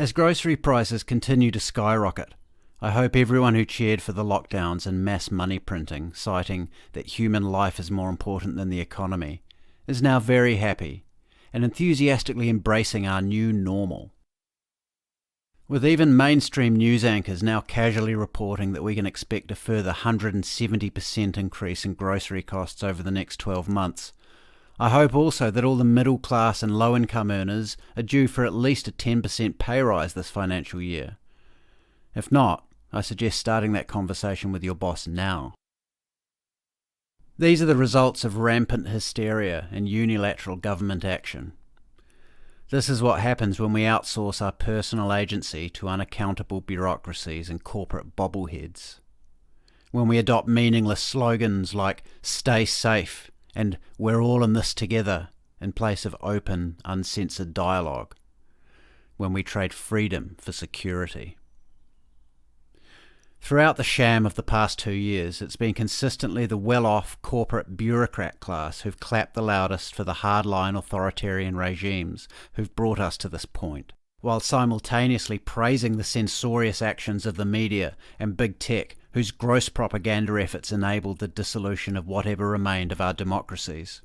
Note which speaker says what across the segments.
Speaker 1: As grocery prices continue to skyrocket, I hope everyone who cheered for the lockdowns and mass money printing, citing that human life is more important than the economy, is now very happy and enthusiastically embracing our new normal. With even mainstream news anchors now casually reporting that we can expect a further 170% increase in grocery costs over the next 12 months, I hope also that all the middle class and low income earners are due for at least a 10% pay rise this financial year. If not, I suggest starting that conversation with your boss now. These are the results of rampant hysteria and unilateral government action. This is what happens when we outsource our personal agency to unaccountable bureaucracies and corporate bobbleheads. When we adopt meaningless slogans like "stay safe" and "we're all in this together" in place of open, uncensored dialogue. When we trade freedom for security. Throughout the sham of the past 2 years, it's been consistently the well-off corporate bureaucrat class who've clapped the loudest for the hardline authoritarian regimes who've brought us to this point, while simultaneously praising the censorious actions of the media and big tech whose gross propaganda efforts enabled the dissolution of whatever remained of our democracies.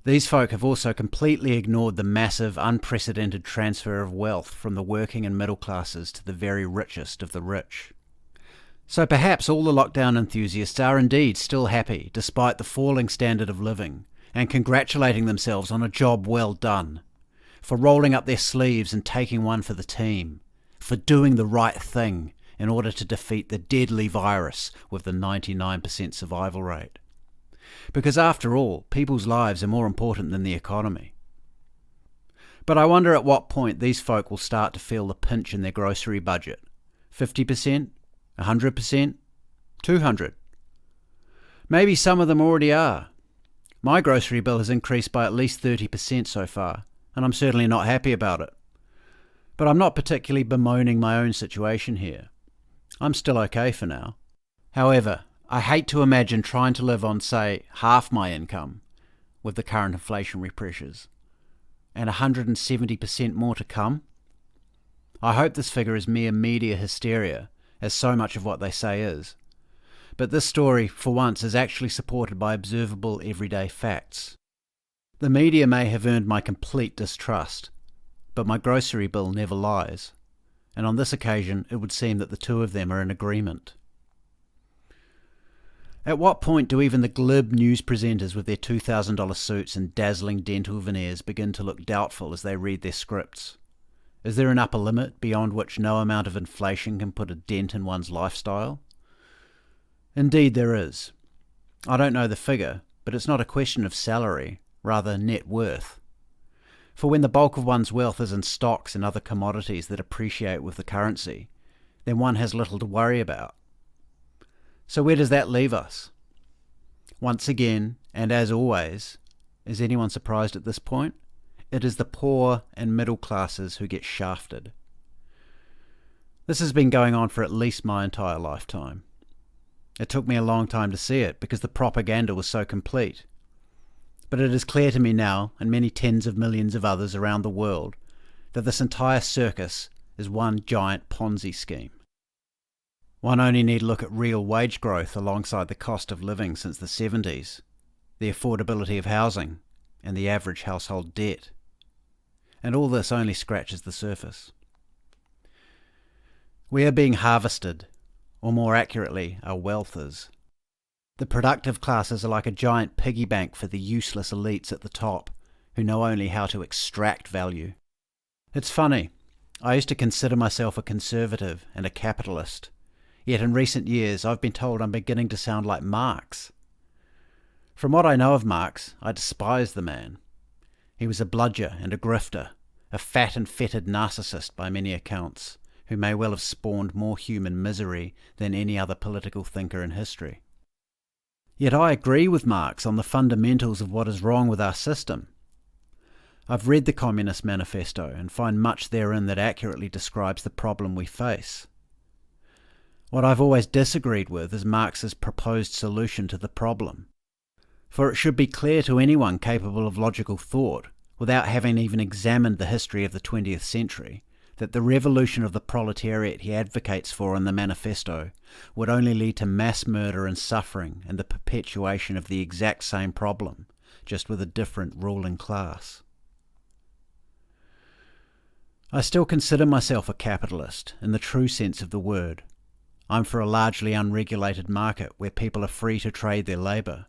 Speaker 1: These folk have also completely ignored the massive, unprecedented transfer of wealth from the working and middle classes to the very richest of the rich. So perhaps all the lockdown enthusiasts are indeed still happy despite the falling standard of living, and congratulating themselves on a job well done, for rolling up their sleeves and taking one for the team, for doing the right thing in order to defeat the deadly virus with the 99% survival rate. Because after all, people's lives are more important than the economy. But I wonder at what point these folk will start to feel the pinch in their grocery budget. 50%? 100%? 200%? Maybe some of them already are. My grocery bill has increased by at least 30% so far, and I'm certainly not happy about it. But I'm not particularly bemoaning my own situation here. I'm still okay for now. However, I hate to imagine trying to live on, say, half my income with the current inflationary pressures, and 170% more to come. I hope this figure is mere media hysteria, as so much of what they say is. But this story, for once, is actually supported by observable everyday facts. The media may have earned my complete distrust, but my grocery bill never lies, and on this occasion it would seem that the two of them are in agreement. At what point do even the glib news presenters with their $2,000 suits and dazzling dental veneers begin to look doubtful as they read their scripts? Is there an upper limit beyond which no amount of inflation can put a dent in one's lifestyle? Indeed there is. I don't know the figure, but it's not a question of salary, rather net worth. For when the bulk of one's wealth is in stocks and other commodities that appreciate with the currency, then one has little to worry about. So where does that leave us? Once again, and as always, is anyone surprised at this point? It is the poor and middle classes who get shafted. This has been going on for at least my entire lifetime. It took me a long time to see it because the propaganda was so complete. But it is clear to me now, and many tens of millions of others around the world, that this entire circus is one giant Ponzi scheme. One only need look at real wage growth alongside the cost of living since the 70s, the affordability of housing, and the average household debt. And all this only scratches the surface. We are being harvested, or more accurately, our wealth is. The productive classes are like a giant piggy bank for the useless elites at the top, who know only how to extract value. It's funny, I used to consider myself a conservative and a capitalist. Yet in recent years I've been told I'm beginning to sound like Marx. From what I know of Marx, I despise the man. He was a bludger and a grifter, a fat and fetid narcissist by many accounts, who may well have spawned more human misery than any other political thinker in history. Yet I agree with Marx on the fundamentals of what is wrong with our system. I've read the Communist Manifesto and find much therein that accurately describes the problem we face. What I've always disagreed with is Marx's proposed solution to the problem. For it should be clear to anyone capable of logical thought, without having even examined the history of the 20th century, that the revolution of the proletariat he advocates for in the manifesto would only lead to mass murder and suffering and the perpetuation of the exact same problem, just with a different ruling class. I still consider myself a capitalist, in the true sense of the word. I'm for a largely unregulated market where people are free to trade their labour.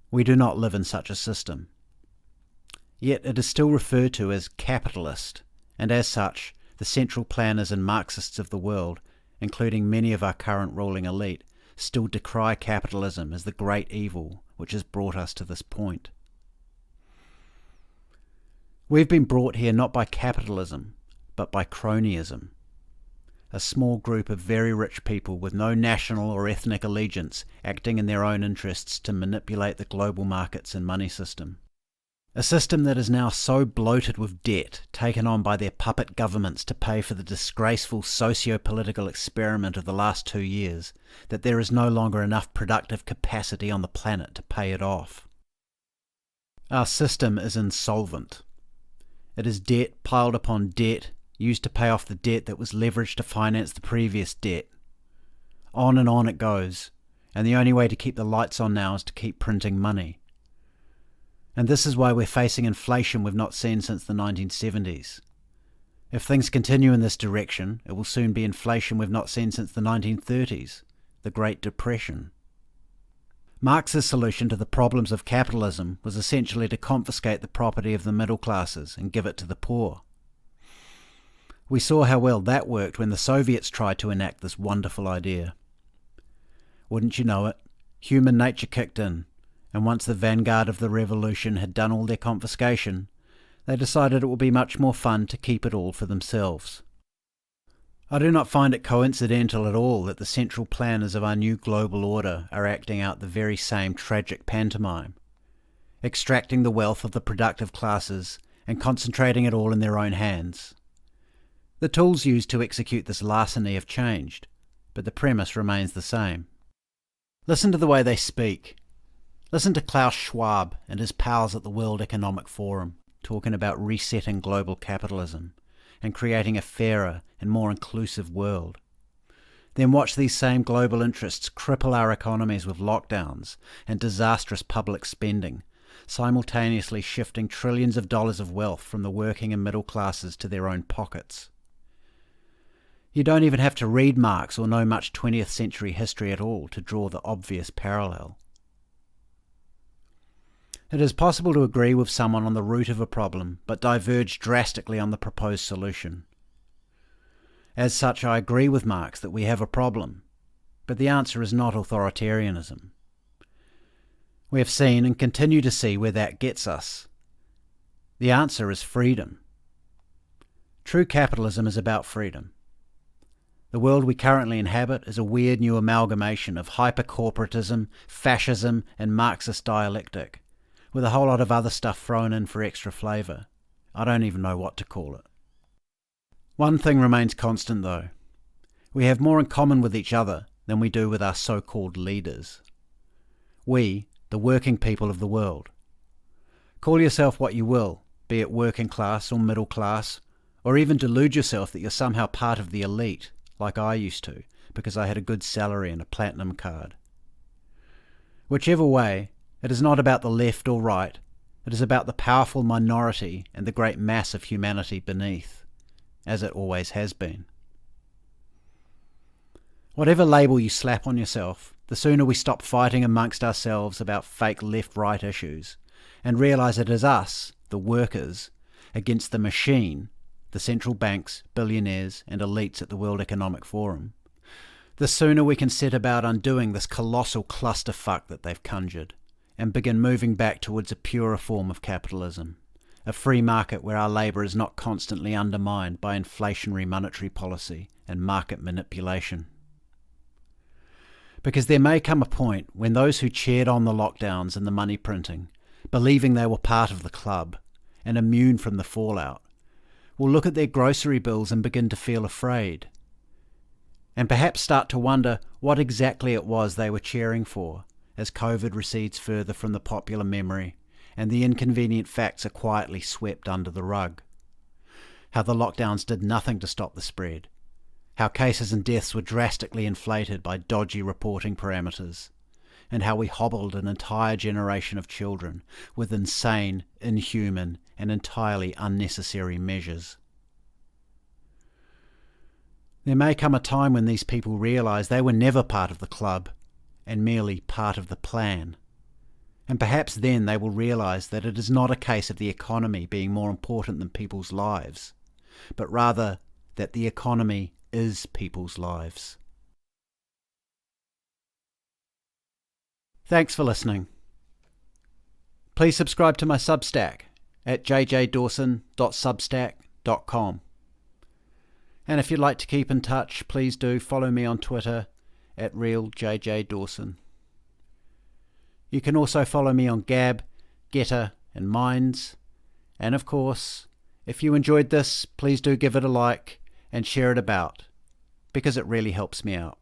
Speaker 1: We do not live in such a system. Yet it is still referred to as capitalist, and as such, the central planners and Marxists of the world, including many of our current ruling elite, still decry capitalism as the great evil which has brought us to this point. We've been brought here not by capitalism, but by cronyism. A small group of very rich people with no national or ethnic allegiance acting in their own interests to manipulate the global markets and money system. A system that is now so bloated with debt taken on by their puppet governments to pay for the disgraceful socio-political experiment of the last 2 years that there is no longer enough productive capacity on the planet to pay it off. Our system is insolvent. It is debt piled upon debt, used to pay off the debt that was leveraged to finance the previous debt. On and on it goes, and the only way to keep the lights on now is to keep printing money. And this is why we're facing inflation we've not seen since the 1970s. If things continue in this direction, it will soon be inflation we've not seen since the 1930s, the Great Depression. Marx's solution to the problems of capitalism was essentially to confiscate the property of the middle classes and give it to the poor. We saw how well that worked when the Soviets tried to enact this wonderful idea. Wouldn't you know it, human nature kicked in, and once the vanguard of the revolution had done all their confiscation, they decided it would be much more fun to keep it all for themselves. I do not find it coincidental at all that the central planners of our new global order are acting out the very same tragic pantomime, extracting the wealth of the productive classes and concentrating it all in their own hands. The tools used to execute this larceny have changed, but the premise remains the same. Listen to the way they speak. Listen to Klaus Schwab and his pals at the World Economic Forum talking about resetting global capitalism and creating a fairer and more inclusive world. Then watch these same global interests cripple our economies with lockdowns and disastrous public spending, simultaneously shifting trillions of dollars of wealth from the working and middle classes to their own pockets. You don't even have to read Marx or know much 20th century history at all to draw the obvious parallel. It is possible to agree with someone on the root of a problem, but diverge drastically on the proposed solution. As such, I agree with Marx that we have a problem, but the answer is not authoritarianism. We have seen and continue to see where that gets us. The answer is freedom. True capitalism is about freedom. The world we currently inhabit is a weird new amalgamation of hyper-corporatism, fascism, and Marxist dialectic, with a whole lot of other stuff thrown in for extra flavour. I don't even know what to call it. One thing remains constant though. We have more in common with each other than we do with our so-called leaders. We, the working people of the world. Call yourself what you will, be it working class or middle class, or even delude yourself that you're somehow part of the elite, like I used to, because I had a good salary and a platinum card. Whichever way, it is not about the left or right, it is about the powerful minority and the great mass of humanity beneath, as it always has been. Whatever label you slap on yourself, the sooner we stop fighting amongst ourselves about fake left-right issues, and realise it is us, the workers, against the machine, the central banks, billionaires and elites at the World Economic Forum, the sooner we can set about undoing this colossal clusterfuck that they've conjured, and begin moving back towards a purer form of capitalism, a free market where our labour is not constantly undermined by inflationary monetary policy and market manipulation. Because there may come a point when those who cheered on the lockdowns and the money printing, believing they were part of the club and immune from the fallout, will look at their grocery bills and begin to feel afraid, and perhaps start to wonder what exactly it was they were cheering for, as COVID recedes further from the popular memory and the inconvenient facts are quietly swept under the rug. how the lockdowns did nothing to stop the spread, how cases and deaths were drastically inflated by dodgy reporting parameters, and how we hobbled an entire generation of children with insane, inhuman, and entirely unnecessary measures. There may come a time when these people realise they were never part of the club and merely part of the plan. And perhaps then they will realise that it is not a case of the economy being more important than people's lives, but rather that the economy is people's lives. Thanks for listening. Please subscribe to my Substack at jjdawson.substack.com. And if you'd like to keep in touch, please do follow me on Twitter at realjjdawson. You can also follow me on Gab, Getter and Minds. And of course, if you enjoyed this, please do give it a like and share it about, because it really helps me out.